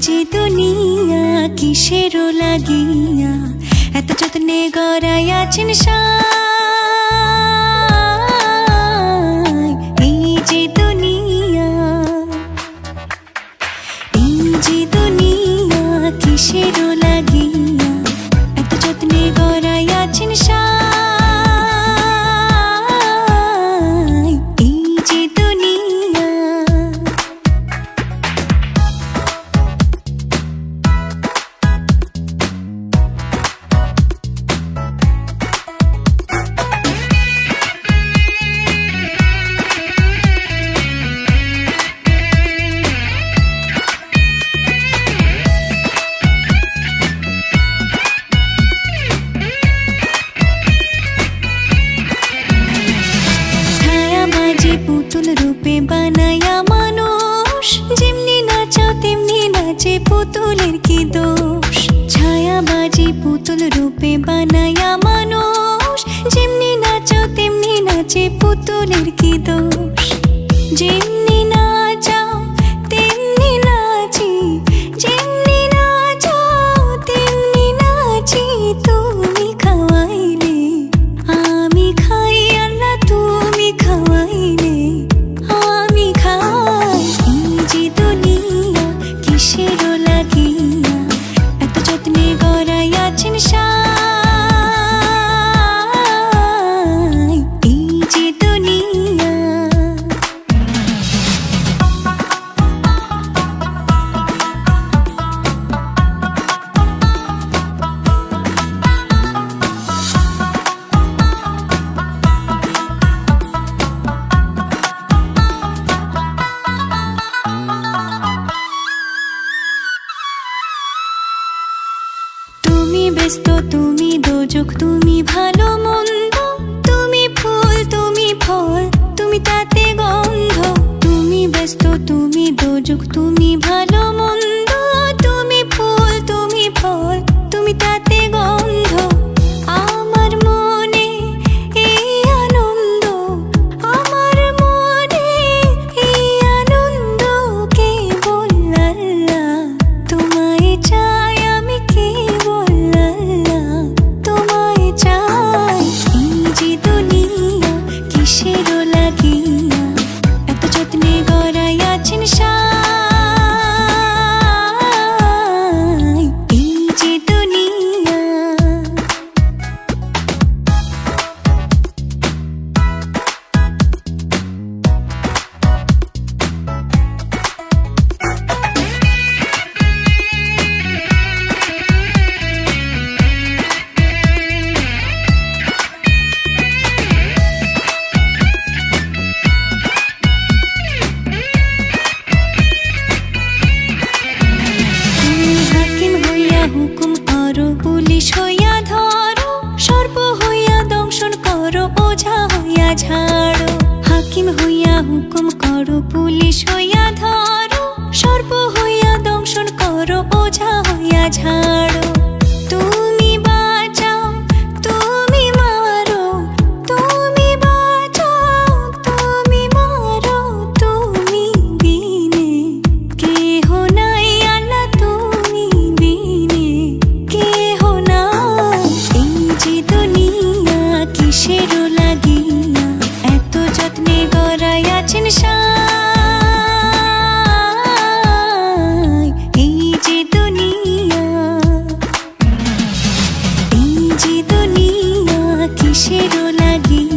যে দুনিয়া কিসেরও লাগিয়া এত যত্নে গড়াইয়াছেন সাই। এই যে দুনিয়া কিসেরও লাগিয়া এত যত্নে গড়াইয়াছেন সাই। এই যে দুনিয়া পুতুল রূপে বানায়া মানুষ, যেমনি নাচাও তেমনি নাচে পুতুলের কি দোষ। ছায়াবাজি পুতুল রূপে বানায়া মানুষ, যেমনি নাচাও তেমনি নাচে পুতুলের কি দোষ। যেমনি নাচাও তেমনি নাচি, যেমনি নাচাও তেমনি নাচি। তুমি খাওয়াইলে আমি খাই, আল্লাহ তুমি খাওয়াইলে আমি খাই। এই যে দুনিয়া কিসেরও লাগিয়া এত যত্নে গড়াইয়াছেন সাই। এই যে দুনিয়া তুমি ব্যস্ত, তুমি দোজক, তুমি ভালো মন্দ, তুমি ফুল, তুমি ফল, তুমি তাতে গন্ধ। তুমি ব্যস্ত, তুমি দোজক, তুমি ভালো মন্দ, তুমি ফুল, তুমি ফল, তুমি তাতে গন্ধ। আমার মনে এই আনন্দ, আমার মনে এই আনন্দ কেবল আল্লাহ তোমায় চাই, আমি কেবল আল্লাহ তোমায় চাই। এই যে দুনিয়া কিসেরও লাগিয়া এত যত্নে গড়াইয়াছেন সাই। এই যে দুনিয়া হুকুম করো, পুলিশ হইয়া ধরো, সর্প হইয়া দংশন করো, ওঝা হইয়া ঝাড়ো। হাকিম হইয়া হুকুম করো, পুলিশ হইয়া ধরো, সর্প হইয়া দংশন করো, ওঝা হইয়া ঝাড়ো। তুমি বাঁচাও, তুমি মারো, তুমি বাঁচাও, তুমি মারো, তুমি বিনে কেহ নাই, আল্লাহ তুমি বিনে কেহ নাই। এই যে দুনিয়া কিসেরও লাগিয়া এত যত্নে গড়াইয়াছেন সাই। এই যে দুনিয়া কিসেরও লাগিয়া